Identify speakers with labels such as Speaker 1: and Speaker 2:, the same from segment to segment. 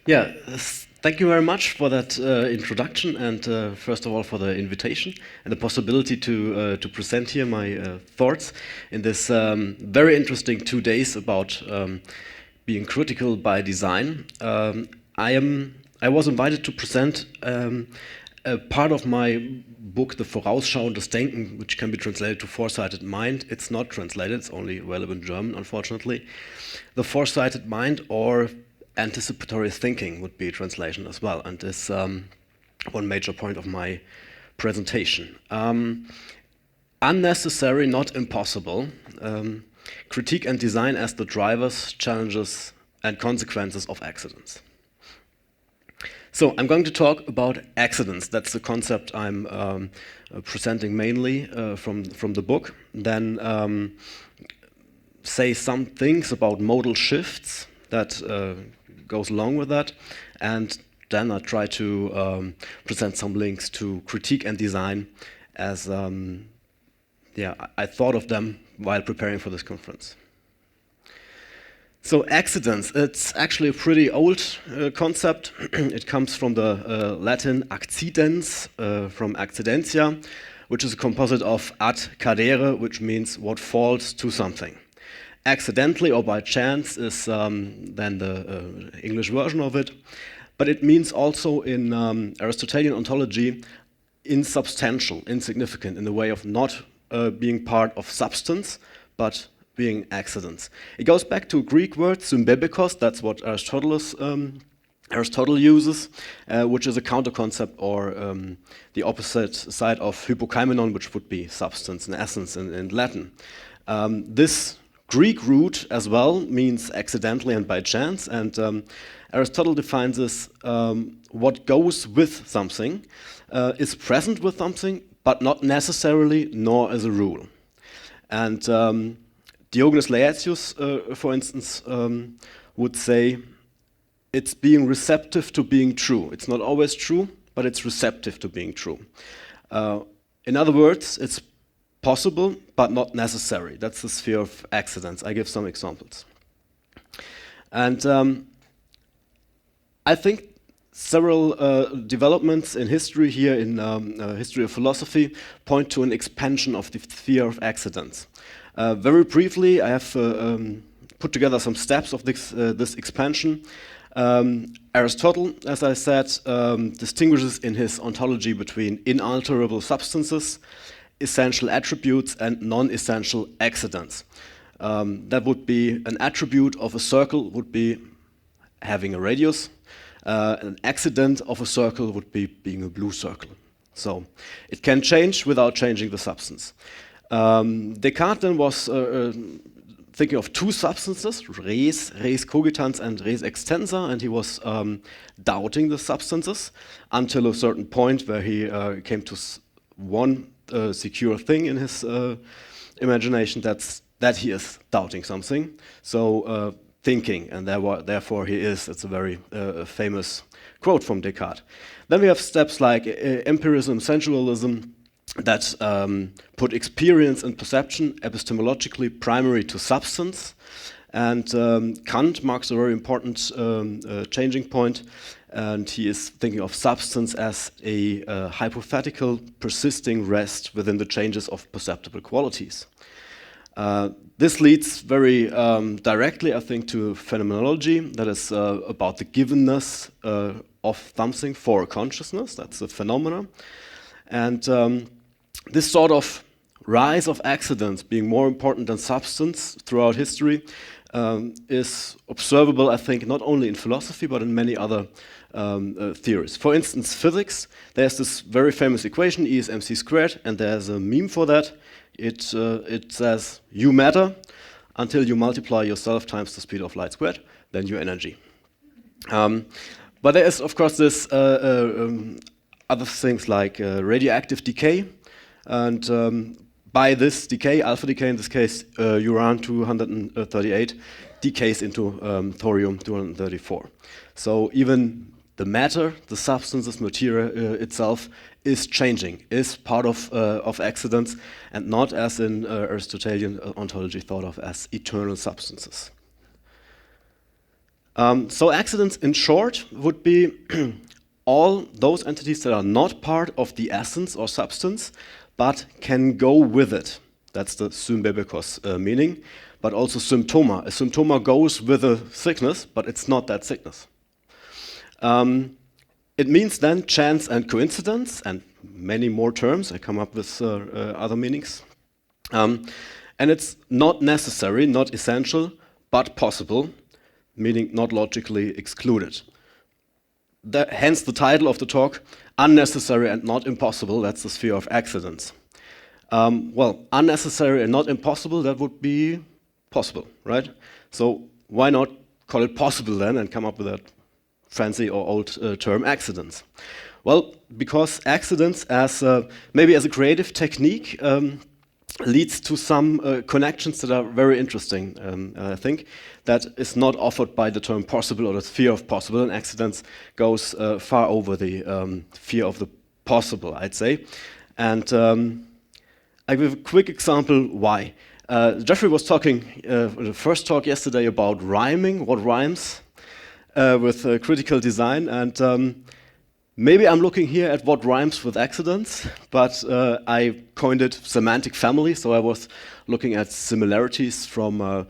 Speaker 1: Yeah, thank you very much for that introduction, and first of all for the invitation and the possibility to present here my thoughts in this very interesting 2 days about being critical by design. I was invited to present a part of my book, The Vorausschauendes Denken, which can be translated to Foresighted Mind. It's not translated, it's only available in German, unfortunately. The Foresighted Mind, or Anticipatory Thinking would be a translation as well, and is one major point of my presentation. Unnecessary, not impossible. Critique and design as the drivers, challenges, and consequences of accidents. So I'm going to talk about accidents. That's the concept I'm presenting mainly from the book. Then say some things about modal shifts that goes along with that, and then I try to present some links to critique and design as I thought of them while preparing for this conference. So accidents, it's actually a pretty old concept. It comes from the Latin accidens, from accidentia, which is a composite of ad cadere, which means what falls to something. Accidentally or by chance is then the English version of it, but it means also in Aristotelian ontology insubstantial, insignificant, in the way of not being part of substance, but being accidents. It goes back to a Greek word, symbebikos, that's what Aristotle uses, which is a counter-concept or the opposite side of hypokaimenon, which would be substance and essence in Latin. This Greek root as well means accidentally and by chance, and Aristotle defines this what goes with something, is present with something, but not necessarily nor as a rule. And Diogenes Laertius, for instance, would say it's being receptive to being true. It's not always true, but it's receptive to being true. In other words, it's possible, but not necessary. That's the sphere of accidents. I give some examples. And I think several developments in history here, in history of philosophy, point to an expansion of the sphere of accidents. Very briefly, I have put together some steps of this expansion. Aristotle, as I said, distinguishes in his ontology between inalterable substances, essential attributes, and non-essential accidents. That would be an attribute of a circle would be having a radius. An accident of a circle would be being a blue circle. So it can change without changing the substance. Descartes then was thinking of two substances, res cogitans and res extensa, and he was doubting the substances until a certain point where he came to one secure thing in his imagination, that he is doubting something. So thinking, and therefore he is. It's a very famous quote from Descartes. Then we have steps like empirism, sensualism, that put experience and perception epistemologically primary to substance. And Kant marks a very important changing point, and he is thinking of substance as a hypothetical, persisting rest within the changes of perceptible qualities. This leads very directly, I think, to phenomenology, that is about the givenness of something for a consciousness. That's a phenomena. And this sort of rise of accidents being more important than substance throughout history is observable, I think, not only in philosophy, but in many other theories. For instance, physics, there's this very famous equation, E is mc squared, and there's a meme for that. It says, you matter until you multiply yourself times the speed of light squared, then your energy. But there is, of course, this other things like radioactive decay, and by this decay, alpha decay in this case, uranium-238 decays into thorium-234. So even the matter, the substance, this material itself, is changing, is part of accidents, and not as in Aristotelian ontology thought of as eternal substances. So accidents, in short, would be all those entities that are not part of the essence or substance, but can go with it. That's the symbebikos meaning. But also symptoma. A symptoma goes with a sickness, but it's not that sickness. It means then chance and coincidence, and many more terms. I come up with other meanings. And it's not necessary, not essential, but possible, meaning not logically excluded. Hence the title of the talk, Unnecessary and Not Impossible. That's the sphere of accidents. Well, unnecessary and not impossible, that would be possible, right? So why not call it possible then and come up with that fancy or old term, accidents? Well, because accidents, as maybe as a creative technique, leads to some connections that are very interesting, I think, that is not offered by the term possible or the sphere of possible, and accidents goes far over the sphere of the possible, I'd say. And I give a quick example why. Jeffrey was talking in the first talk yesterday about rhyming, what rhymes with critical design, and maybe I'm looking here at what rhymes with accidents, but I coined it semantic family, so I was looking at similarities from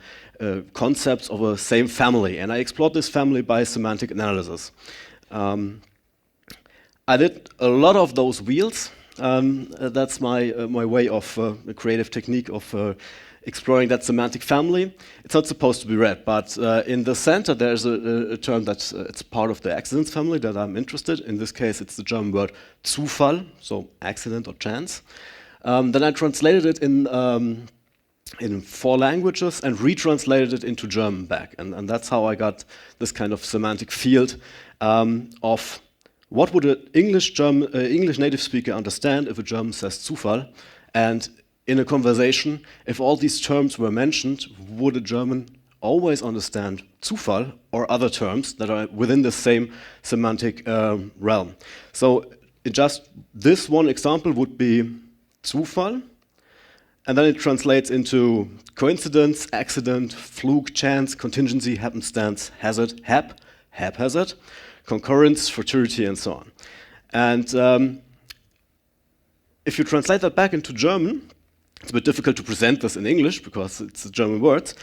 Speaker 1: concepts of a same family, and I explored this family by semantic analysis. I did a lot of those wheels. That's my way of a creative technique of exploring that semantic family. It's not supposed to be read, but in the center there's a term that's it's part of the accidents family that I'm interested in. In this case, it's the German word Zufall, so accident or chance. Then I translated it in 4 languages and retranslated it into German back, and that's how I got this kind of semantic field of what would an English native speaker understand if a German says Zufall, and in a conversation, if all these terms were mentioned, would a German always understand Zufall or other terms that are within the same semantic realm? So just this one example would be Zufall, and then it translates into coincidence, accident, fluke, chance, contingency, happenstance, hazard, haphazard, concurrence, futurity, and so on. And if you translate that back into German, it's a bit difficult to present this in English because it's German words,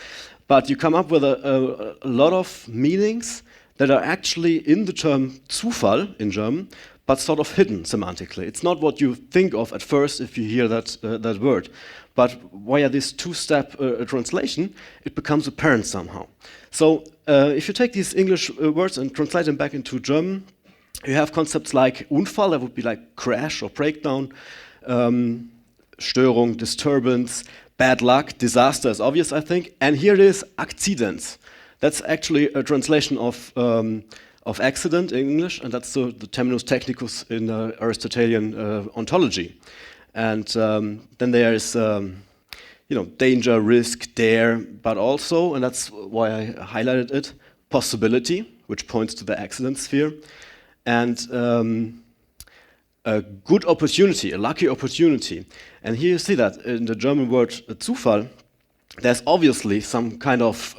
Speaker 1: but you come up with a lot of meanings that are actually in the term Zufall in German, but sort of hidden semantically. It's not what you think of at first if you hear that word, but via this 2-step translation, it becomes apparent somehow. So if you take these English words and translate them back into German, you have concepts like Unfall, that would be like crash or breakdown, Störung, disturbance, bad luck, disaster is obvious, I think. And here it is, accidence. That's actually a translation of accident in English, and that's the terminus technicus in Aristotelian ontology. And then there is, danger, risk, dare, but also, and that's why I highlighted it, possibility, which points to the accident sphere, and a good opportunity, a lucky opportunity. And here you see that in the German word Zufall, there's obviously some kind of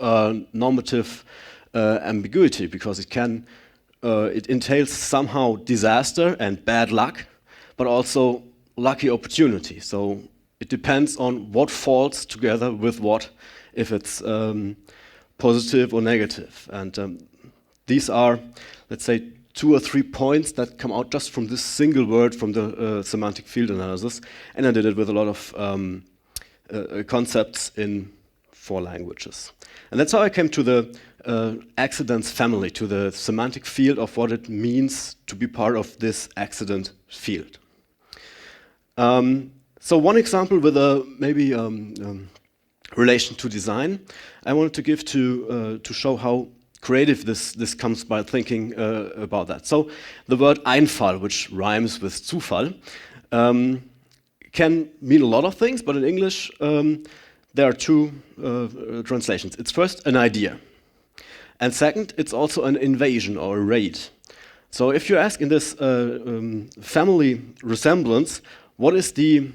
Speaker 1: normative ambiguity, because it entails somehow disaster and bad luck, but also lucky opportunity. So it depends on what falls together with what, if it's positive or negative. And these are, let's say, 2 or 3 points that come out just from this single word from the semantic field analysis, and I did it with a lot of concepts in 4 languages. And that's how I came to the accidents family, to the semantic field of what it means to be part of this accident field. So one example with a maybe relation to design, I wanted to give to show how creative this comes by thinking about that. So the word Einfall, which rhymes with Zufall, can mean a lot of things, but in English there are 2 translations. It's first an idea, and second, it's also an invasion or a raid. So if you ask in this family resemblance, what is the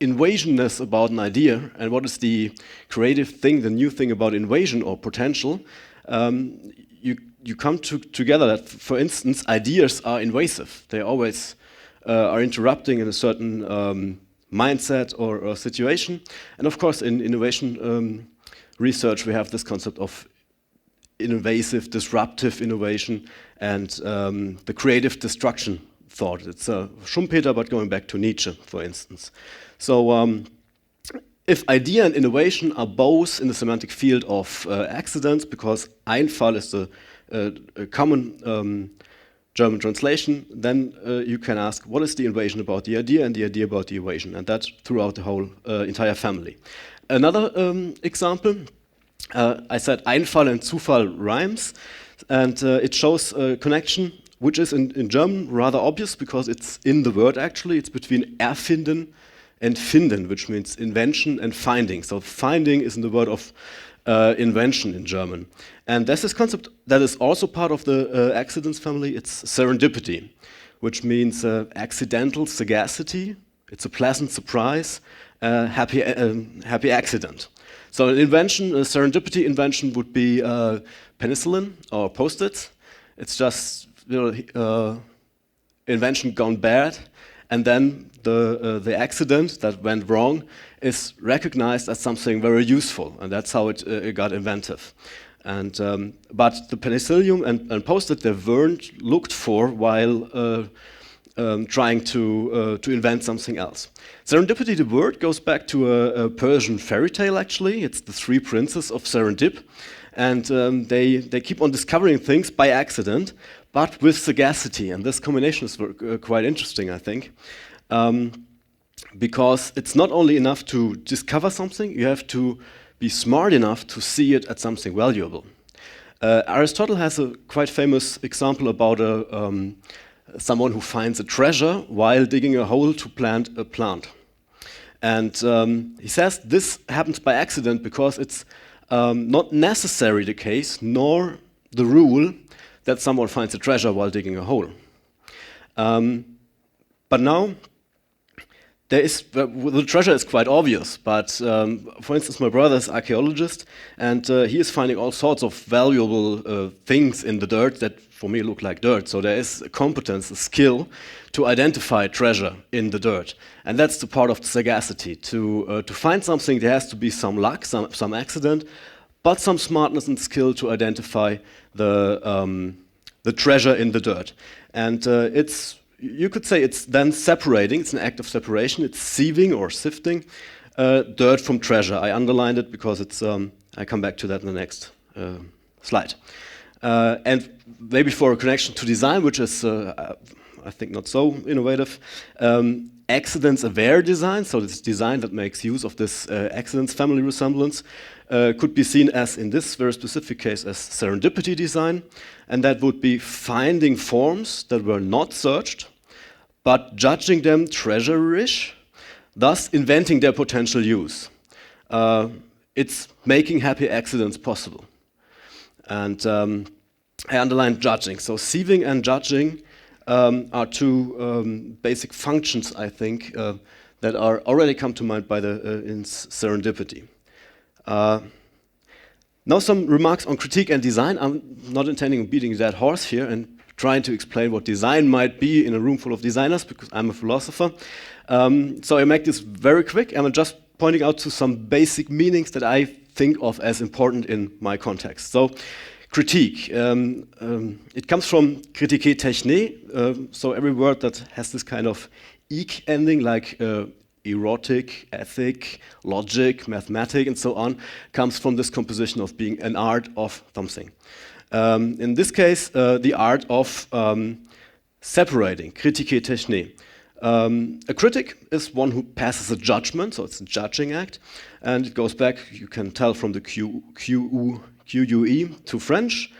Speaker 1: invasionness about an idea, and what is the creative thing, the new thing about invasion or potential, you come together that, for instance, ideas are invasive. They always are interrupting in a certain mindset or situation. And of course, in innovation research, we have this concept of invasive, disruptive innovation and the creative destruction thought. It's Schumpeter, but going back to Nietzsche, for instance. So if idea and innovation are both in the semantic field of accidents, because Einfall is a common German translation, then you can ask, what is the invasion about the idea and the idea about the invasion? And that throughout the whole entire family. Another example, I said Einfall and Zufall rhymes, and it shows a connection which is in German rather obvious because it's in the word actually. It's between erfinden and finden, which means invention and finding. So finding is in the word of invention in German. And there's this concept that is also part of the accidents family. It's serendipity, which means accidental sagacity. It's a pleasant surprise, happy accident. So an invention, a serendipity invention would be penicillin or Post-its. It's just invention gone bad, and then the accident that went wrong is recognized as something very useful, and that's how it got inventive. And but the penicillium and Post-it, they weren't looked for while trying to invent something else. Serendipity, the word, goes back to a Persian fairy tale, actually. It's the three princes of Serendip. And they keep on discovering things by accident, but with sagacity. And this combination is quite interesting, I think. Because it's not only enough to discover something, you have to be smart enough to see it as something valuable. Aristotle has a quite famous example about someone who finds a treasure while digging a hole to plant a plant. And he says this happens by accident because it's not necessarily the case, nor the rule, that someone finds a treasure while digging a hole. But now, the treasure is quite obvious, but for instance, my brother is an archaeologist, and he is finding all sorts of valuable things in the dirt that for me look like dirt. So there is a competence, a skill to identify treasure in the dirt. And that's the part of the sagacity. To find something, there has to be some luck, some accident, but some smartness and skill to identify the treasure in the dirt. And you could say it's then separating, it's an act of separation, it's sieving or sifting dirt from treasure. I underlined it because it's, I come back to that in the next slide. And maybe for a connection to design, which is, I think, not so innovative, accidents-aware design, so this design that makes use of this accidents family resemblance, could be seen as, in this very specific case, as serendipity design, and that would be finding forms that were not searched, but judging them treasure-ish, thus inventing their potential use. It's making happy accidents possible. And I underlined judging. So sieving and judging are two basic functions, I think, that are already come to mind by in serendipity. Now some remarks on critique and design. I'm not intending on beating that horse here and trying to explain what design might be in a room full of designers, because I'm a philosopher. So I make this very quick. I'm just pointing out to some basic meanings that I think of as important in my context. So critique. It comes from criticalbydesign, so every word that has this kind of "ik" ending, like erotic, ethic, logic, mathematic, and so on, comes from this composition of being an art of something. In this case, the art of separating, criticalbydesign. A critic is one who passes a judgment, so it's a judging act, and it goes back, you can tell from the QUE to French,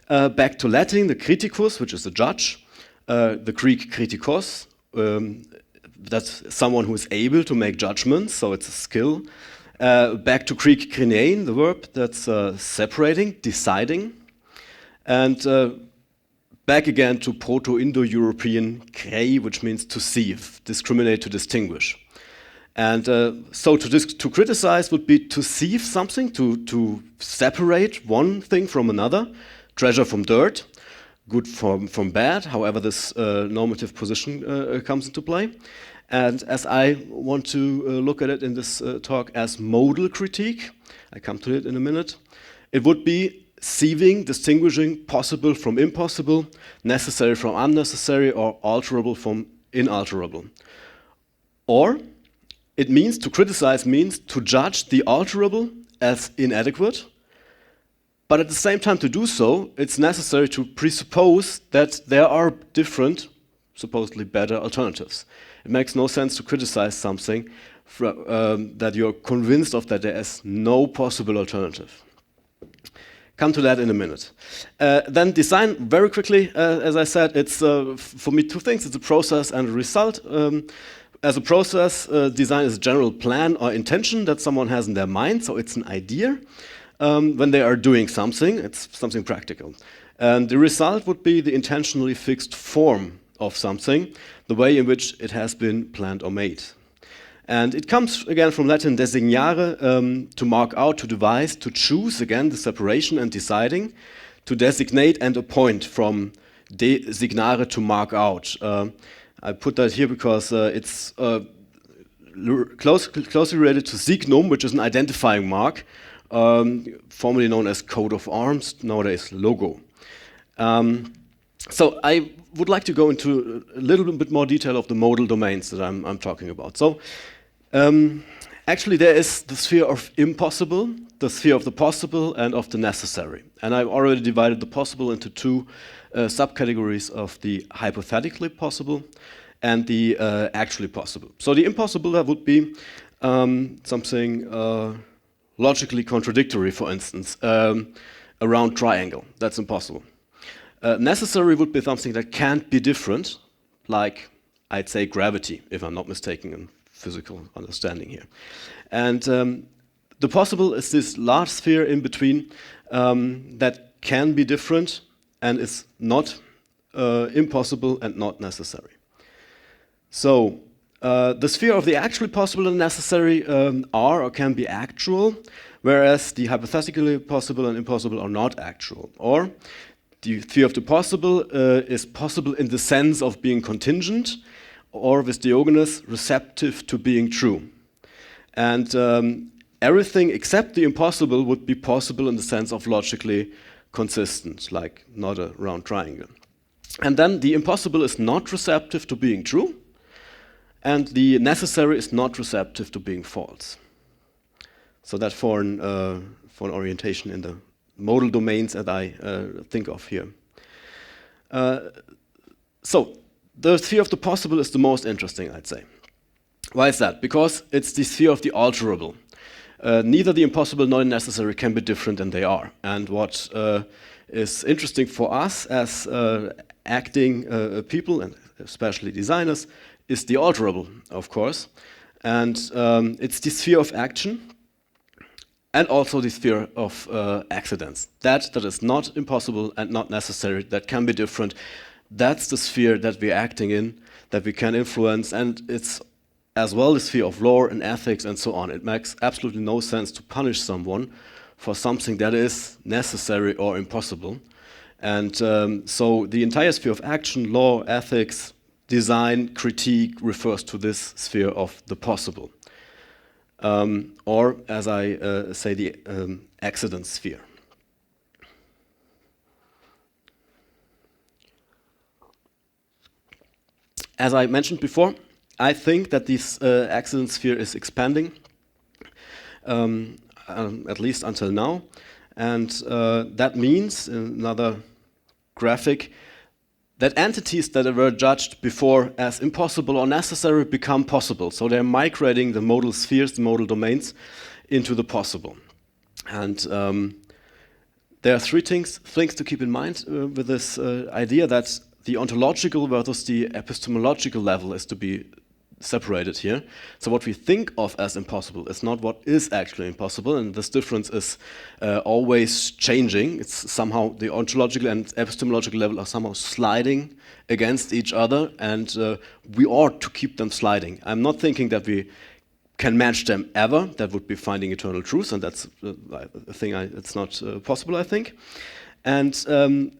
Speaker 1: back to Latin, the criticus, which is a judge, the Greek kritikos, that's someone who is able to make judgments, so it's a skill. Back to Greek krinein, the verb that's separating, deciding. And back again to Proto-Indo-European krei, which means to sieve, discriminate, to distinguish. And so to criticize would be to sieve something, to separate one thing from another, treasure from dirt, good from bad, however this normative position comes into play. And as I want to look at it in this talk as modal critique, I come to it in a minute, it would be sieving, distinguishing possible from impossible, necessary from unnecessary, or alterable from inalterable. Or it means, to criticize means to judge the alterable as inadequate, but at the same time to do so, it's necessary to presuppose that there are different, supposedly better alternatives. It makes no sense to criticize something that you're convinced of that there is no possible alternative. Come to that in a minute. Then design, very quickly, as I said, it's for me two things. It's a process and a result. As a process, design is a general plan or intention that someone has in their mind, so it's an idea. When they are doing something, it's something practical. And the result would be the intentionally fixed form of something, the way in which it has been planned or made. And it comes again from Latin designare, to mark out, to devise, to choose, again the separation and deciding, to designate and appoint, from designare, to mark out. I put that here because it's closely related to signum, which is an identifying mark, formerly known as coat of arms, nowadays logo. So I would like to go into a little bit more detail of the modal domains that I'm talking about. So actually there is the sphere of impossible, the sphere of the possible, and of the necessary. And I've already divided the possible into two subcategories of the hypothetically possible and the actually possible. So the impossible, that would be something logically contradictory, for instance, a round triangle. That's impossible. Necessary would be something that can't be different, like I'd say gravity, if I'm not mistaken in physical understanding here. And the possible is this large sphere in between that can be different and is not impossible and not necessary. So the sphere of the actually possible and necessary are or can be actual, whereas the hypothetically possible and impossible are not actual. Or the sphere of the possible is possible in the sense of being contingent, or with Diogenes, receptive to being true. And everything except the impossible would be possible in the sense of logically consistent, like not a round triangle. And then the impossible is not receptive to being true, and the necessary is not receptive to being false. So that for an orientation in the modal domains that I think of here. So the sphere of the possible is the most interesting, I'd say. Why is that? Because it's the sphere of the alterable. Neither the impossible nor the necessary can be different than they are. And what is interesting for us as acting people, and especially designers, is the alterable, of course. And it's the sphere of action and also the sphere of accidents. That is not impossible and not necessary, that can be different. That's the sphere that we're acting in, that we can influence, and it's as well the sphere of law and ethics and so on. It makes absolutely no sense to punish someone for something that is necessary or impossible. And so the entire sphere of action, law, ethics, design, critique refers to this sphere of the possible. Or, as I say, the accident sphere. As I mentioned before, I think that this accident sphere is expanding, at least until now. And that means, in another graphic, that entities that were judged before as impossible or necessary become possible. So they're migrating the modal spheres, the modal domains, into the possible. And there are three things to keep in mind with this idea that the ontological versus the epistemological level is to be separated here. So what we think of as impossible is not what is actually impossible, and this difference is always changing. It's somehow the ontological and epistemological level are somehow sliding against each other, and we ought to keep them sliding. I'm not thinking that we can match them ever. That would be finding eternal truth, and that's a thing it's not possible, I think. And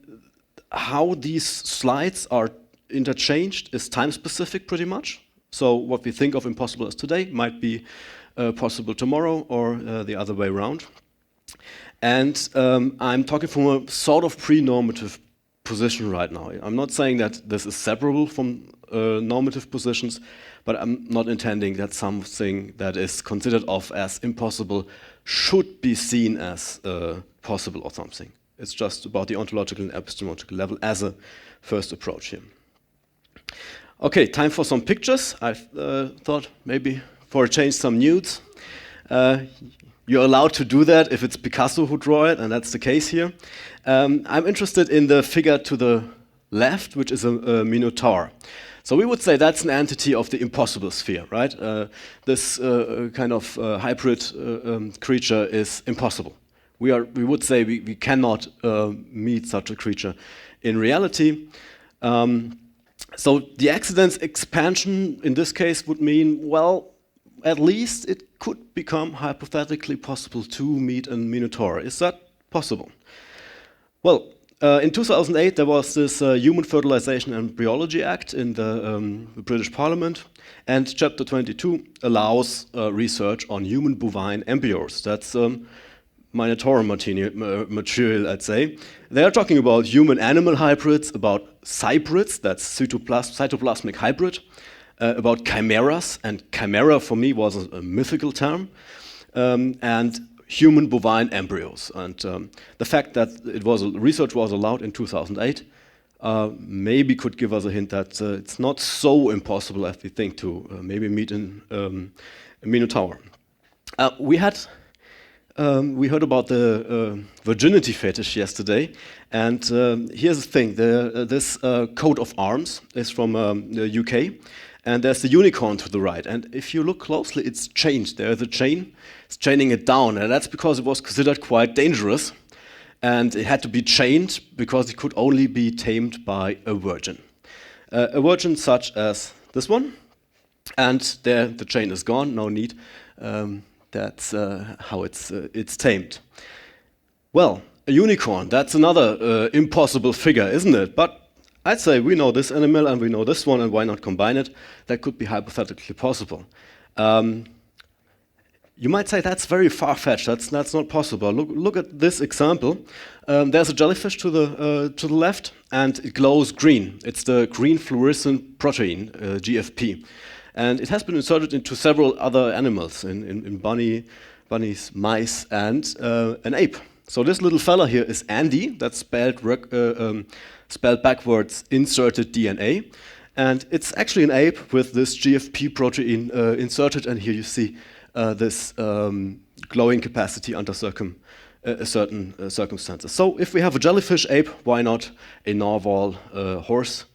Speaker 1: how these slides are interchanged is time-specific pretty much. So what we think of impossible as today might be possible tomorrow or the other way around. And I'm talking from a sort of pre-normative position right now. I'm not saying that this is separable from normative positions, but I'm not intending that something that is considered of as impossible should be seen as possible or something. It's just about the ontological and epistemological level as a first approach here. Okay, time for some pictures. I thought maybe for a change some nudes. You're allowed to do that if it's Picasso who drew it, and that's the case here. I'm interested in the figure to the left, which is a minotaur. So we would say that's an entity of the impossible sphere, right? This kind of hybrid creature is impossible. We would say we cannot meet such a creature in reality. So the accidence expansion in this case would mean, well, at least it could become hypothetically possible to meet a minotaur. Is that possible? Well, in 2008 there was this Human Fertilization and Embryology Act in the British Parliament, and Chapter 22 allows research on human bovine embryos. That's minotaur material, I'd say. They are talking about human-animal hybrids, about cybrids, that's cytoplasmic hybrid, about chimeras, and chimera for me was a mythical term, and human bovine embryos. And the fact that research was allowed in 2008 maybe could give us a hint that it's not so impossible as we think to maybe meet a minotaur. We heard about the virginity fetish yesterday, and here's the thing: this coat of arms is from the UK, and there's the unicorn to the right. And if you look closely, it's chained. There's a chain; it's chaining it down, and that's because it was considered quite dangerous, and it had to be chained because it could only be tamed by a virgin such as this one. And there, the chain is gone. No need. That's how it's tamed. Well, a unicorn, that's another impossible figure, isn't it? But I'd say we know this animal and we know this one, and why not combine it? That could be hypothetically possible. You might say that's very far-fetched, that's not possible. Look at this example. There's a jellyfish to the left, and it glows green. It's the green fluorescent protein, GFP. And it has been inserted into several other animals, in bunnies, mice, and an ape. So this little fella here is Andy, that's spelled backwards, inserted DNA. And it's actually an ape with this GFP protein inserted, and here you see this glowing capacity under certain circumstances. So if we have a jellyfish ape, why not a narwhal, horse,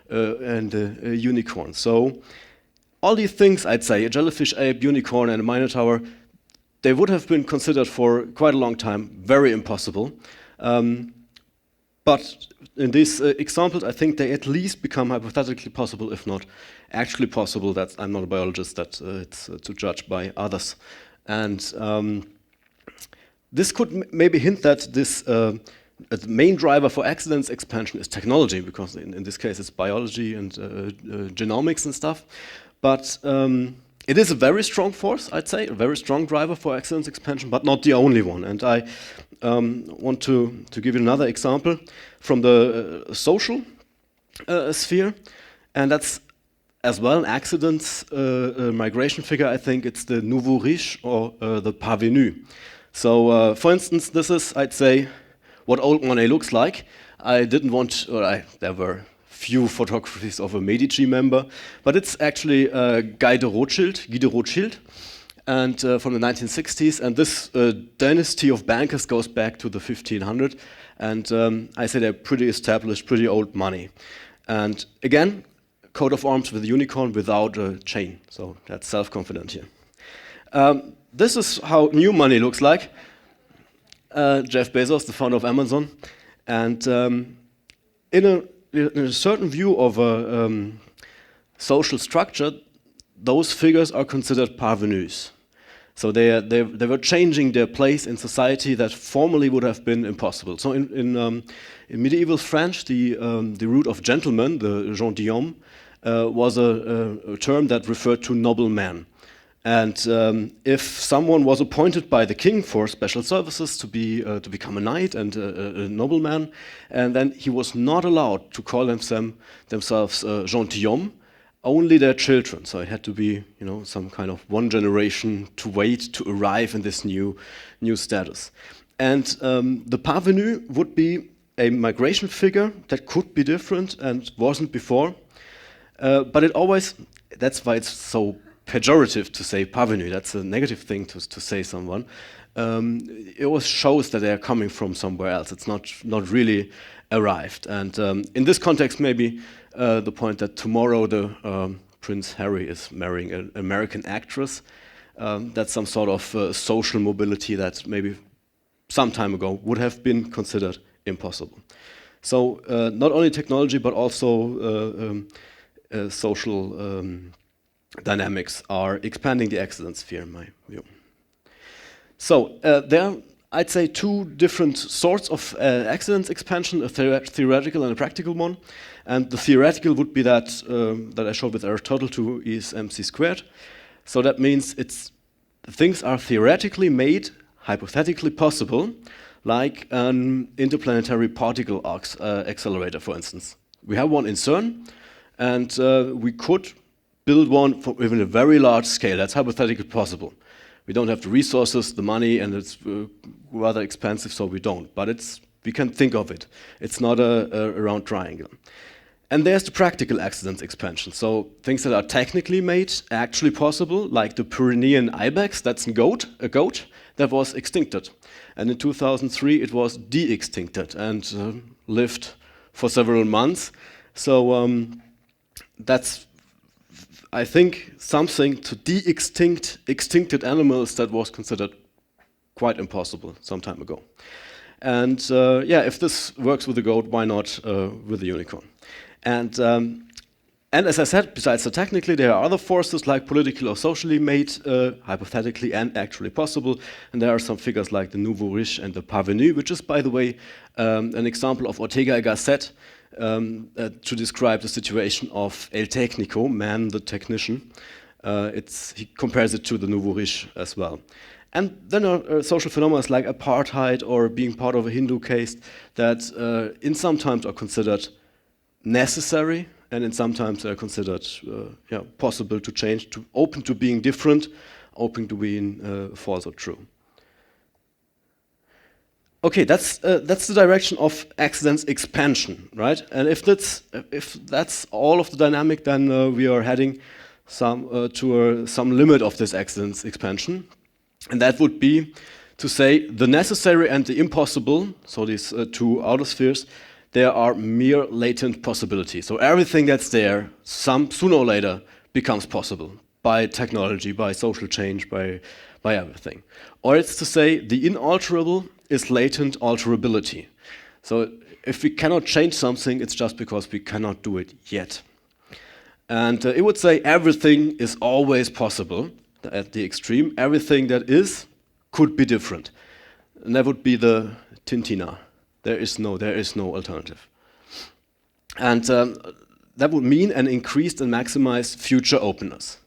Speaker 1: and a unicorn? So all these things, I'd say, a jellyfish ape, unicorn, and a minotaur, they would have been considered for quite a long time very impossible. But in these examples, I think they at least become hypothetically possible, if not actually possible. I'm not a biologist, it's to judge by others. And this could maybe hint that this the main driver for accidence expansion is technology, because in this case it's biology and genomics and stuff. But it is a very strong force, I'd say, a very strong driver for accidence expansion, but not the only one. And I want to give you another example from the social sphere, and that's as well an accidents migration figure. I think it's the nouveau riche or the parvenu. So, for instance, this is, I'd say, what old money looks like. There were few photographies of a Medici member, but it's actually Guy de Rothschild, and from the 1960s. And this dynasty of bankers goes back to the 1500s, and I say they're pretty established, pretty old money. And again, coat of arms with a unicorn without a chain, so that's self-confident here. This is how new money looks like. Jeff Bezos, the founder of Amazon, and in a certain view of a social structure, those figures are considered parvenus. So they were changing their place in society that formerly would have been impossible. So in medieval French, the root of gentleman, the gentilhomme, was a term that referred to nobleman. And if someone was appointed by the king for special services to become a knight and a nobleman, and then he was not allowed to call themselves gentilhomme, only their children. So it had to be, some kind of one generation to wait to arrive in this new status. And the parvenu would be a migration figure that could be different and wasn't before. But it always, that's why it's so pejorative to say parvenu. That's a negative thing to say someone. It always shows that they're coming from somewhere else. It's not really arrived. And in this context, maybe the point that tomorrow the Prince Harry is marrying an American actress, that's some sort of social mobility that maybe some time ago would have been considered impossible. So not only technology, but also social dynamics are expanding the accident sphere, in my view. So there are, I'd say, two different sorts of accidents expansion, a theoretical and a practical one. And the theoretical would be that that I showed with Aristotle 2 is mc squared. So that means things are theoretically made, hypothetically possible, like an interplanetary particle accelerator, for instance. We have one in CERN, and we could build one for even a very large scale. That's hypothetically possible. We don't have the resources, the money, and it's rather expensive, so we don't. But we can think of it. It's not a round triangle. And there's the practical accidents expansion. So things that are technically made actually possible, like the Pyrenean ibex, that's a goat that was extincted. And in 2003, it was de-extincted and lived for several months. So that's, I think, something to de-extinct extincted animals that was considered quite impossible some time ago. And if this works with the goat, why not with the unicorn? And as I said, besides the technically, there are other forces like political or socially made, hypothetically and actually possible. And there are some figures like the nouveau riche and the parvenu, which is, by the way, an example of Ortega y Gasset, to describe the situation of El Técnico, man the technician. He compares it to the nouveau riche as well. And then are social phenomena like apartheid or being part of a Hindu caste that in some times are considered necessary, and in some times they're considered possible to change, open to being different, open to being false or true. Okay, that's the direction of accidents expansion, right? And if that's all of the dynamic, then we are heading to some limit of this accidents expansion, and that would be to say the necessary and the impossible. So these two outer spheres, there are mere latent possibilities. So everything that's there, sooner or later, becomes possible by technology, by social change, by everything. Or it's to say the inalterable is latent alterability. So if we cannot change something, it's just because we cannot do it yet. And it would say everything is always possible at the extreme. Everything that is could be different. And that would be the Tintina. There is no alternative. And that would mean an increased and maximized future openness.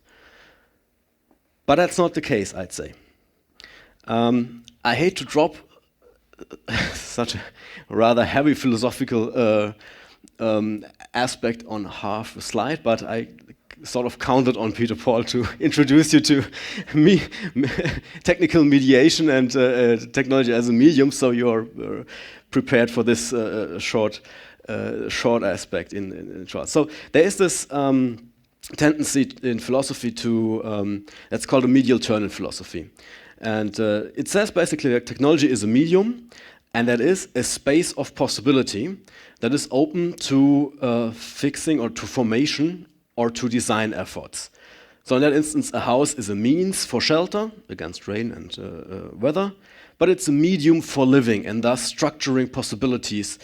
Speaker 1: But that's not the case, I'd say. I hate to drop such a rather heavy philosophical aspect on half a slide, but I sort of counted on Peter Paul to introduce you to technical mediation and technology as a medium, so you're prepared for this short aspect in short. So there is this tendency in philosophy to that's called a medial turn in philosophy, and it says basically that technology is a medium, and that is a space of possibility that is open to fixing or to formation or to design efforts. So in that instance, a house is a means for shelter against rain and weather, but it's a medium for living and thus structuring possibilities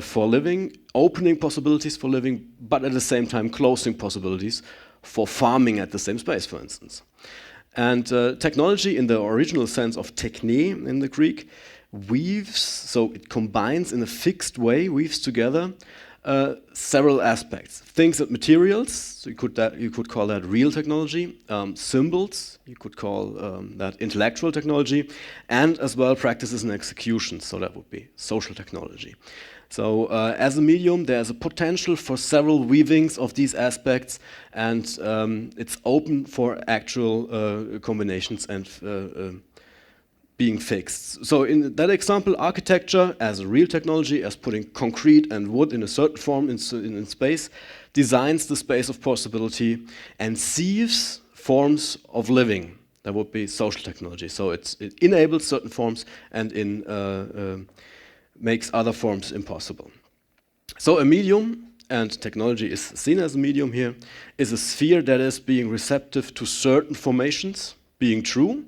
Speaker 1: for living, opening possibilities for living, but at the same time closing possibilities for farming at the same space, for instance. And technology, in the original sense of techne in the Greek, weaves, so it combines in a fixed way, weaves together several aspects. Things and materials, so you could call that real technology, symbols, you could call that intellectual technology, and as well practices and executions, so that would be social technology. So as a medium, there's a potential for several weavings of these aspects, and it's open for actual combinations and being fixed. So in that example, architecture as a real technology, as putting concrete and wood in a certain form in space, designs the space of possibility and sieves forms of living. That would be social technology. So it enables certain forms and makes other forms impossible. So a medium, and technology is seen as a medium here, is a sphere that is being receptive to certain formations being true,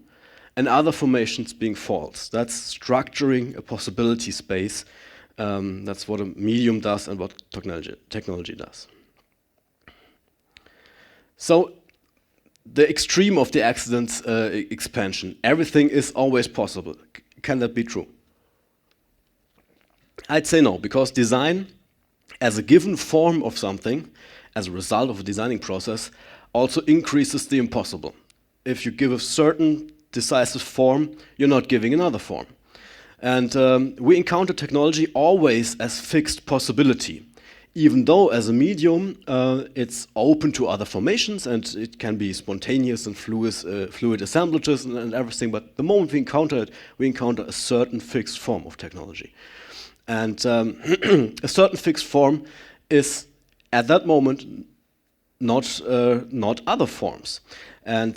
Speaker 1: and other formations being false. That's structuring a possibility space. That's what a medium does and what technology does. So the extreme of the accidents expansion, everything is always possible. Can that be true? I'd say no, because design as a given form of something, as a result of a designing process, also increases the impossible. If you give a certain decisive form, you're not giving another form. And we encounter technology always as fixed possibility, even though as a medium it's open to other formations and it can be spontaneous and fluid assemblages and everything, but the moment we encounter it, we encounter a certain fixed form of technology. And a certain fixed form is at that moment not other forms. And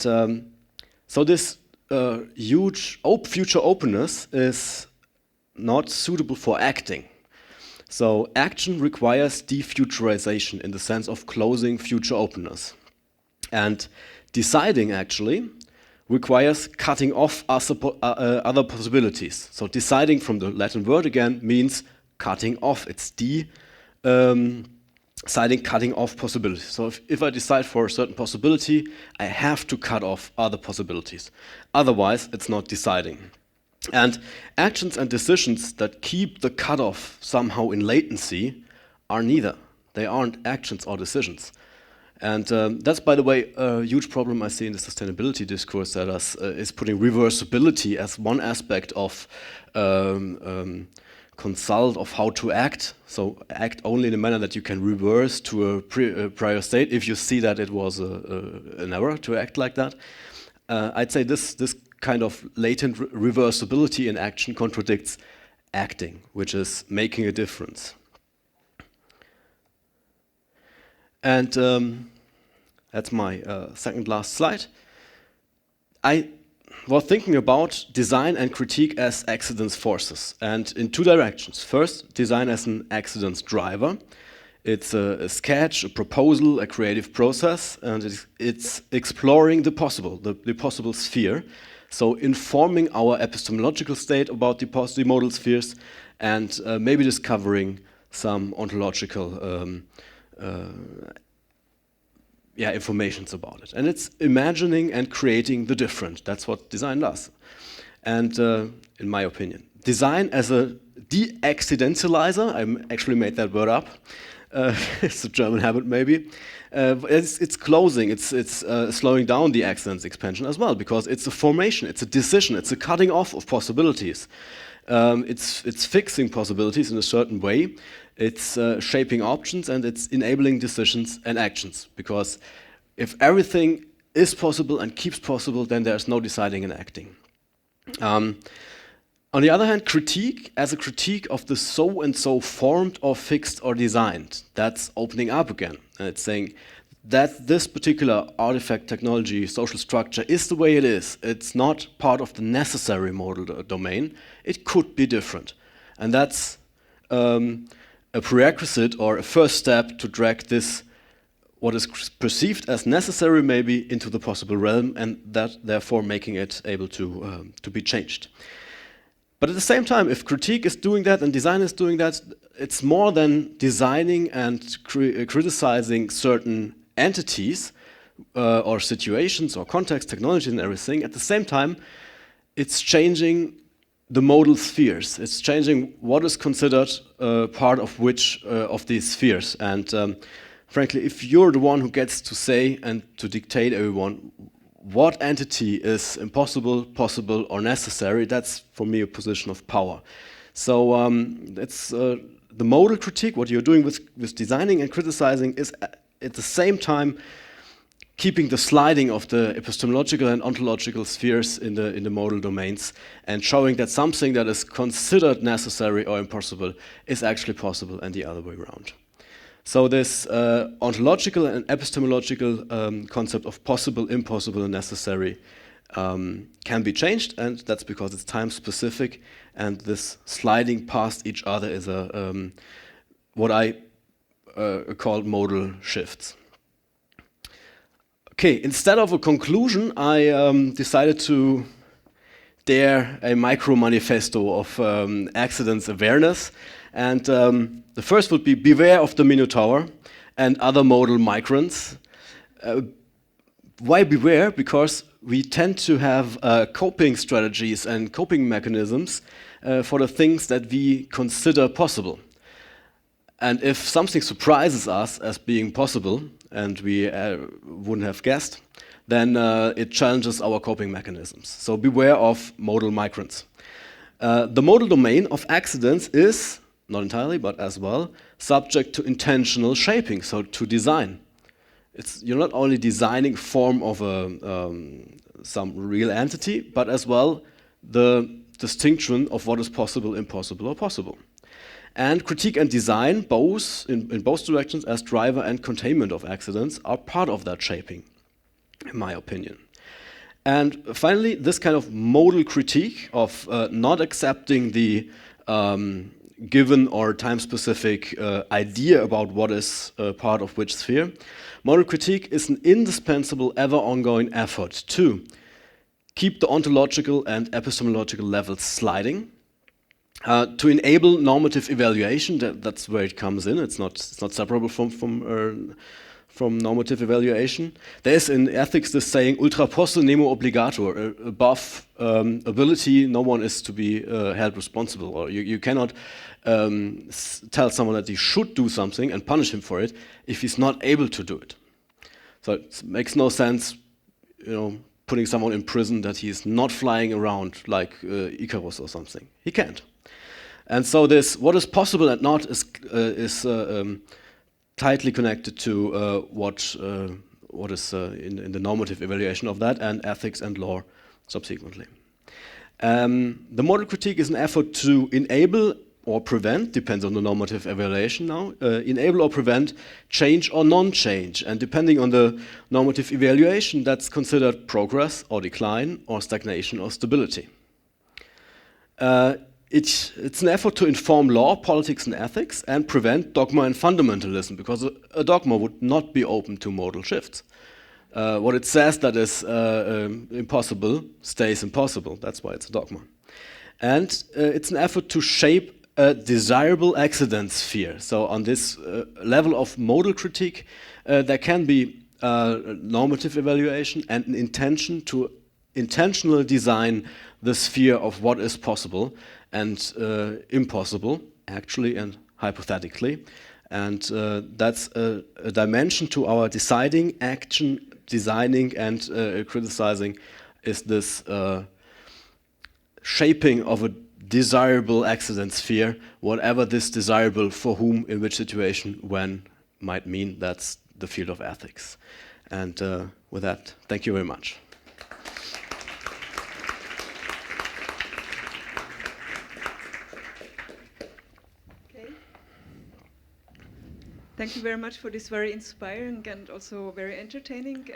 Speaker 1: so this huge future openness is not suitable for acting. So action requires defuturization in the sense of closing future openness. And deciding actually requires cutting off other possibilities. So deciding, from the Latin word again, means cutting off. It's cutting off possibilities. So if I decide for a certain possibility, I have to cut off other possibilities. Otherwise, it's not deciding. And actions and decisions that keep the cutoff somehow in latency are neither. They aren't actions or decisions. And that's, by the way, a huge problem I see in the sustainability discourse, that is putting reversibility as one aspect of consult of how to act. So act only in a manner that you can reverse to a prior state if you see that it was an error to act like that. I'd say this kind of latent reversibility in action contradicts acting, which is making a difference. And that's my second last slide. I was thinking about design and critique as accidents forces, and in two directions. First, design as an accidents driver. It's a sketch, a proposal, a creative process, and it's exploring the possible, the possible sphere. So informing our epistemological state about the modal spheres, and maybe discovering some ontological informations about it. And it's imagining and creating the different. That's what design does. And in my opinion, design as a de-accidentalizer, I actually made that word up. It's a German habit maybe. It's closing, it's slowing down the accidents expansion as well, because it's a formation, it's a decision, it's a cutting off of possibilities. It's fixing possibilities in a certain way. It's shaping options, and it's enabling decisions and actions. Because if everything is possible and keeps possible, then there's no deciding and acting. On the other hand, critique as a critique of the so-and-so formed or fixed or designed, that's opening up again. And it's saying that this particular artifact, technology, social structure is the way it is. It's not part of the necessary modal domain. It could be different. And that's a prerequisite or a first step to drag this, what is perceived as necessary maybe, into the possible realm, and that therefore making it able to be changed. But at the same time, if critique is doing that and design is doing that, it's more than designing and criticizing certain entities. or situations or context, technology and everything. At the same time, it's changing the modal spheres. It's changing what is considered part of which of these spheres. And frankly, if you're the one who gets to say and to dictate everyone what entity is impossible, possible, or necessary, that's for me a position of power. So it's the modal critique, what you're doing with designing and criticizing is at the same time keeping the sliding of the epistemological and ontological spheres in the modal domains and showing that something that is considered necessary or impossible is actually possible and the other way around. So this ontological and epistemological concept of possible, impossible, and necessary can be changed, and that's because it's time specific, and this sliding past each other is what I call modal shifts. Okay, instead of a conclusion, I decided to dare a micro manifesto of accidents awareness. And the first would be beware of the Minotaur and other modal migrants. Why beware? Because we tend to have coping strategies and coping mechanisms for the things that we consider possible. And if something surprises us as being possible, and we wouldn't have guessed, then it challenges our coping mechanisms. So beware of modal migrants. The modal domain of accidents is, not entirely, but as well, subject to intentional shaping, so to design. You're not only designing form of some real entity, but as well the distinction of what is possible, impossible, or possible. And critique and design, both in both directions, as driver and containment of accidents, are part of that shaping, in my opinion. And finally, this kind of modal critique of not accepting the given or time-specific idea about what is part of which sphere. Modal critique is an indispensable, ever-ongoing effort to keep the ontological and epistemological levels sliding, to enable normative evaluation. That's where it comes in. It's not separable from normative evaluation. There is in ethics this saying, ultra posse nemo obligator, above ability, no one is to be held responsible. Or you cannot tell someone that he should do something and punish him for it if he's not able to do it. So it makes no sense, putting someone in prison that he's not flying around like Icarus or something. He can't. And so this, what is possible and not, is tightly connected to what is in the normative evaluation of that, and ethics and law subsequently. The modal critique is an effort to enable or prevent, depends on the normative evaluation now, enable or prevent change or non-change. And depending on the normative evaluation, that's considered progress or decline or stagnation or stability. It's an effort to inform law, politics, and ethics, and prevent dogma and fundamentalism, because a dogma would not be open to modal shifts. What it says that is impossible stays impossible. That's why it's a dogma. And it's an effort to shape a desirable accident sphere. So on this level of modal critique, there can be normative evaluation and an intention to intentionally design the sphere of what is possible and impossible, actually and hypothetically. And that's a dimension to our deciding, action, designing, and criticizing, is this shaping of a desirable accident sphere, whatever this desirable for whom, in which situation, when might mean. That's the field of ethics. And with that, thank you very much.
Speaker 2: Thank you very much for this very inspiring and also very entertaining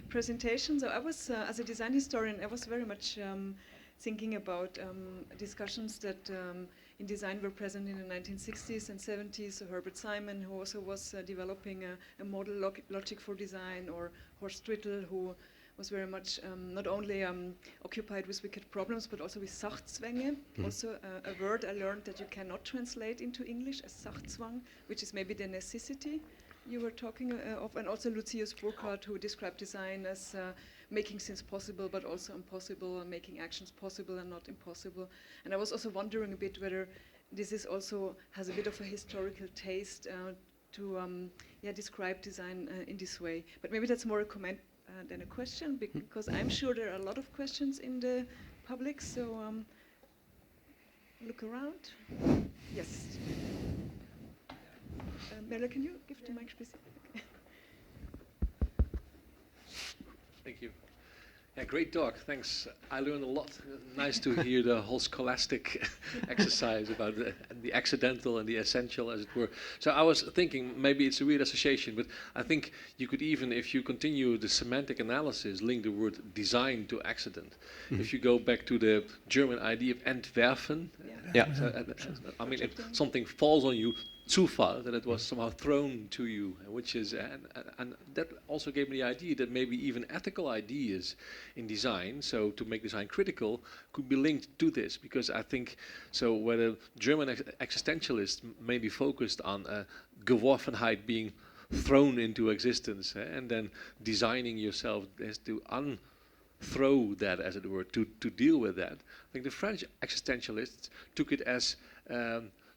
Speaker 2: presentation. So I was, as a design historian, I was very much thinking about discussions that in design were present in the 1960s and 70s. So Herbert Simon, who also was developing a model logic for design, or Horst Rittel, who was very much not only occupied with wicked problems, but also with Sachzwänge. Also a word I learned that you cannot translate into English as Sachzwang, which is maybe the necessity. you were talking of, and also Lucius Burkhardt, who described design as making things possible, but also impossible, and making actions possible and not impossible. And I was also wondering a bit whether this is also has a bit of a historical taste to describe design in this way. But maybe that's more a comment than a question, because I'm sure there are a lot of questions in the public. So look around. Yes. Mela, can you give the mic please?
Speaker 3: Thank you. Yeah, great talk. Thanks. I learned a lot. Nice to hear the whole scholastic exercise about the accidental and the essential, as it were. So I was thinking maybe it's a weird association, but I think you could even, if you continue the semantic analysis, link the word design to accident. Mm-hmm. If you go back to the German idea of entwerfen, I mean, if something falls on you, Zufall, that it was somehow thrown to you, which is, and that also gave me the idea that maybe even ethical ideas in design, so to make design critical, could be linked to this, because I think, so where the German existentialists maybe focused on Geworfenheit being thrown into existence, and then designing yourself as to unthrow that, as it were, to deal with that. I think the French existentialists took it as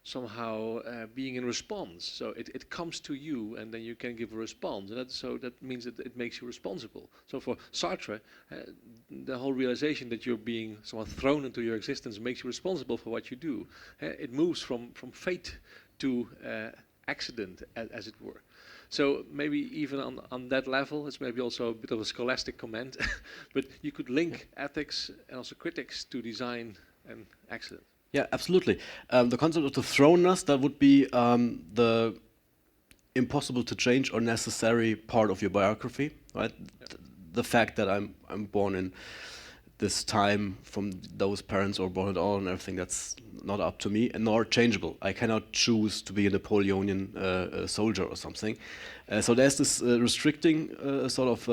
Speaker 3: somehow being in response. So it comes to you and then you can give a response. And that means that it makes you responsible. So for Sartre, the whole realization that you're being somewhat thrown into your existence makes you responsible for what you do. It moves from fate to accident, as it were. So maybe even on that level, it's maybe also a bit of a scholastic comment, but you could link ethics and also critics to design and accident.
Speaker 1: Yeah, absolutely. The concept of the thrownness, that would be the impossible to change or necessary part of your biography, right?
Speaker 3: Yeah.
Speaker 1: The fact that I'm born in this time from those parents or born at all and everything, that's not up to me and nor changeable. I cannot choose to be a Napoleonian soldier or something. So there's this restricting sort of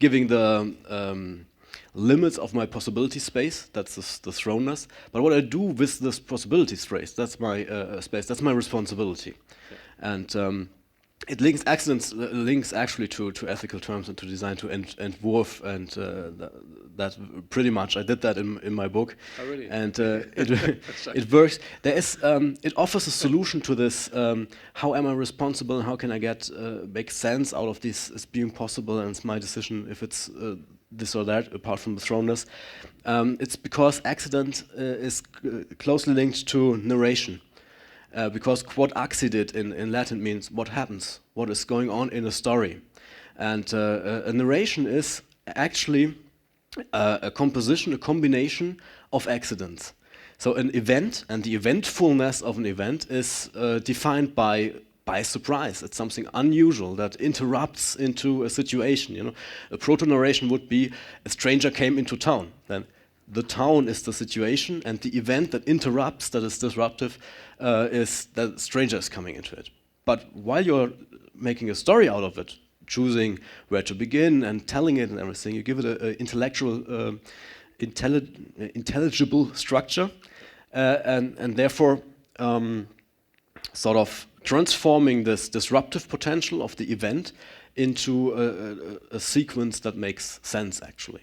Speaker 1: giving the limits of my possibility space. That's the thrownness. But what I do with this possibility space, that's my space. That's my responsibility. Yeah. And it links accidents links actually to ethical terms and to design to Entwurf, and that pretty much I did that in my book.
Speaker 3: Oh, really?
Speaker 1: And it works. There is it offers a solution to this. How am I responsible? And how can I make sense out of this as being possible? And it's my decision if it's this or that, apart from the thrownness. It's because accident is closely linked to narration. Because quod accidit in Latin means what happens, what is going on in a story. And a narration is actually a composition, a combination of accidents. So an event and the eventfulness of an event is defined by surprise. It's something unusual that interrupts into a situation. You know, a proto-narration would be a stranger came into town. Then the town is the situation, and the event that interrupts, that is disruptive, is that a stranger is coming into it. But while you're making a story out of it, choosing where to begin and telling it and everything, you give it an intellectual, intelligible structure, and therefore sort of transforming this disruptive potential of the event into a sequence that makes sense, actually.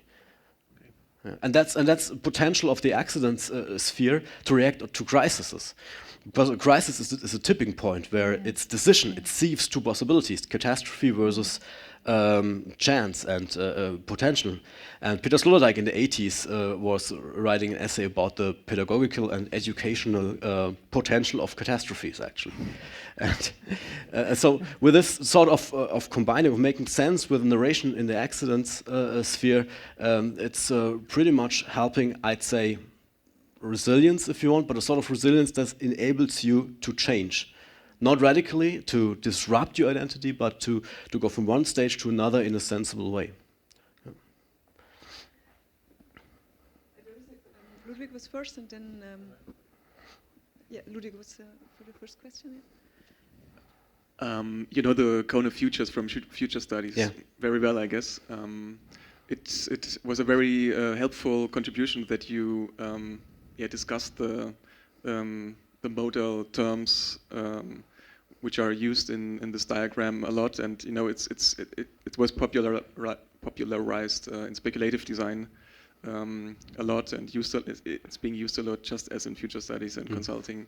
Speaker 1: And that's potential of the accidents sphere to react to crises. Because a crisis is a tipping point where its decision, it sieves two possibilities, catastrophe versus chance and potential. And Peter Sloterdijk in the 80s was writing an essay about the pedagogical and educational potential of catastrophes, actually. And so with this sort of combining, of making sense with narration in the accidents sphere, it's pretty much helping, I'd say, resilience, if you want, but a sort of resilience that enables you to change. Not radically, to disrupt your identity, but to go from one stage to another in a sensible way.
Speaker 2: Ludwig was first, and then Ludwig was for the first question.
Speaker 4: You know the cone of futures from future studies very well, I guess. It was a very helpful contribution that you discussed the modal terms which are used in this diagram a lot, and you know it was popularized in speculative design a lot, and it's being used a lot, just as in future studies and consulting.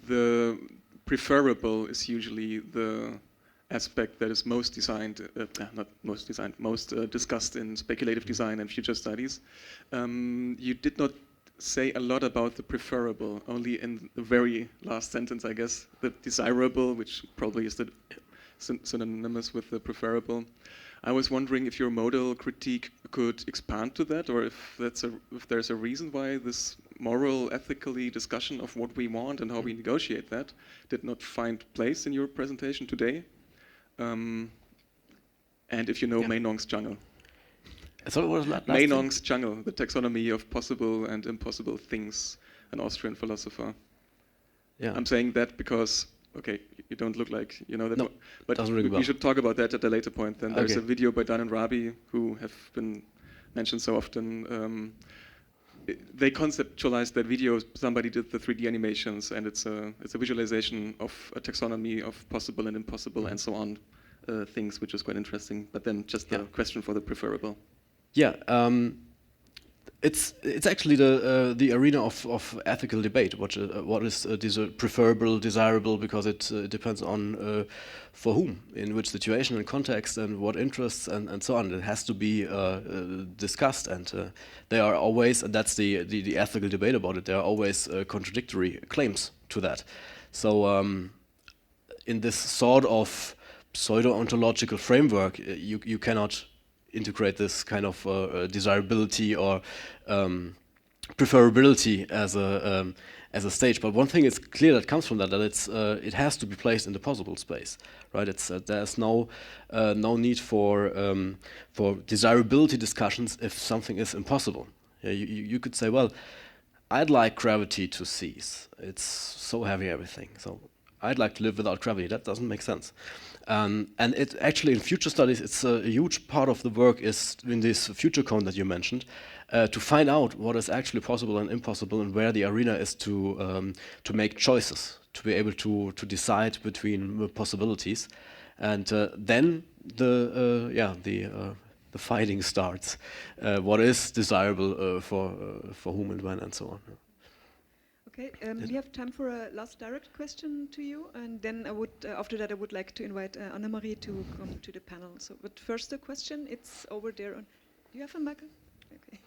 Speaker 4: The preferable is usually the aspect that is most discussed in speculative design and future studies. You did not say a lot about the preferable, only in the very last sentence, I guess. The desirable, which probably is the synonymous with the preferable. I was wondering if your modal critique could expand to that, or if there's a reason why this moral, ethically discussion of what we want and how we negotiate that did not find place in your presentation today. And if you know Meinong's jungle.
Speaker 1: So what was that?
Speaker 4: Meinong's jungle, the taxonomy of possible and impossible things, an Austrian philosopher. Yeah. I'm saying that because, okay, you don't look like you know that,
Speaker 1: no,
Speaker 4: but we should talk about that at a later point. Then there's a video by Dan and Rabi, who have been mentioned so often. They conceptualized that video. Somebody did the 3D animations, and it's a visualization of a taxonomy of possible and impossible and so on things, which is quite interesting. But then just the question for the preferable. Yeah,
Speaker 1: it's actually the arena of ethical debate. What is preferable, desirable, because it depends on for whom, in which situation and context, and what interests and so on. It has to be discussed, and there are always, and that's the ethical debate about it. There are always contradictory claims to that. So in this sort of pseudo-ontological framework, you cannot integrate this kind of desirability or preferability as a stage. But one thing is clear that comes from that it has to be placed in the possible space, right? There's no need for desirability discussions if something is impossible. Yeah, you could say, well, I'd like gravity to cease. It's so heavy, everything. So I'd like to live without gravity. That doesn't make sense. And it actually, in future studies, it's a huge part of the work is in this future cone that you mentioned, to find out what is actually possible and impossible, and where the arena is to make choices, to be able to decide between possibilities, and then the fighting starts. What is desirable for whom and when, and so on.
Speaker 2: Okay, we have time for a last direct question to you, and then I would, after that, I would like to invite Anna-Marie to come to the panel. So, but first, the question, it's over there. Do you have a mic? Okay.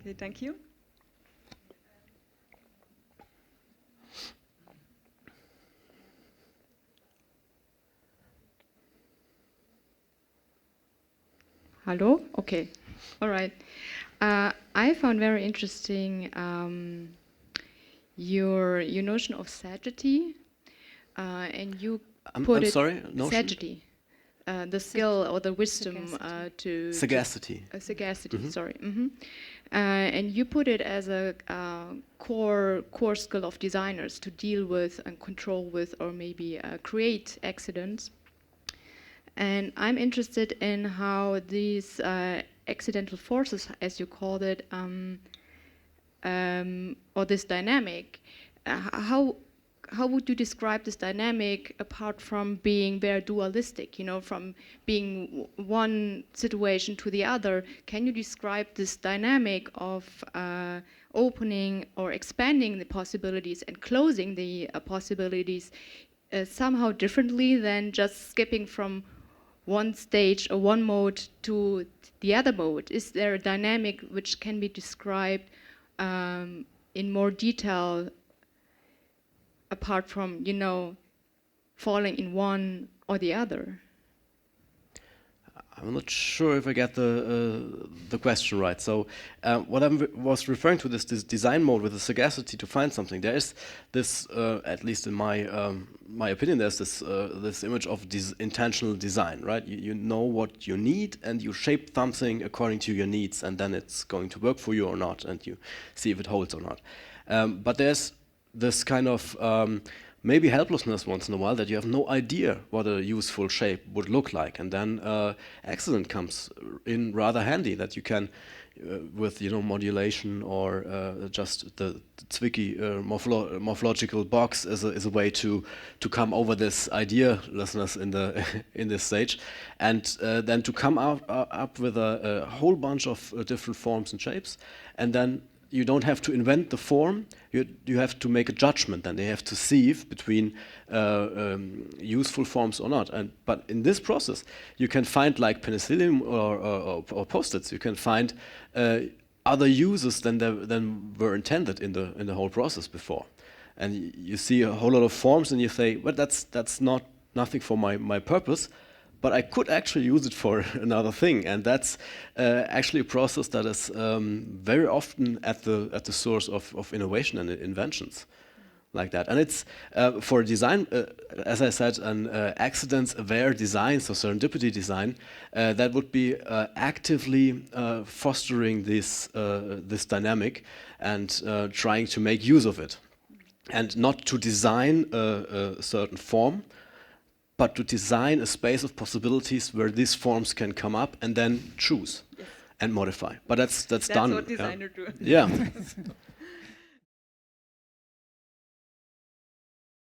Speaker 2: Okay, thank you.
Speaker 5: Hello? Okay. All right. I found very interesting your notion of sagacity, and you put it sagacity, the skill or the wisdom to
Speaker 1: sagacity.
Speaker 5: Sagacity. Sorry. And you put it as a core skill of designers to deal with and control with, or maybe create accidents. And I'm interested in how these accidental forces, as you called it, or this dynamic, how would you describe this dynamic apart from being very dualistic, from being one situation to the other? Can you describe this dynamic of opening or expanding the possibilities and closing the possibilities somehow differently than just skipping from one stage or one mode to the other mode? Is there a dynamic which can be described in more detail apart from, falling in one or the other?
Speaker 1: I'm not sure if I get the question right. So what I was referring to, this design mode with the sagacity to find something. There is this, at least in my opinion, there's this image of intentional design, right? You know what you need, and you shape something according to your needs, and then it's going to work for you or not, and you see if it holds or not. But there's this kind of maybe helplessness once in a while, that you have no idea what a useful shape would look like, and then accident comes in rather handy, that you can with modulation or just the Zwicky morphological box is a way to come over this idealessness in this stage, and then to come up with a whole bunch of different forms and shapes, and then you don't have to invent the form. You have to make a judgment, and they have to sieve between useful forms or not. But in this process, you can find, like penicillin or post-its, you can find other uses than were intended in the whole process before. And you see a whole lot of forms, and you say, well, that's nothing for my purpose. But I could actually use it for another thing, and that's actually a process that is very often at the source of innovation and inventions, like that. And it's for design, as I said, an accidents-aware design, so serendipity design, that would be actively fostering this dynamic and trying to make use of it, and not to design a certain form, but to design a space of possibilities where these forms can come up and then choose and modify. But that's done.
Speaker 2: That's what designers do.
Speaker 1: Yeah.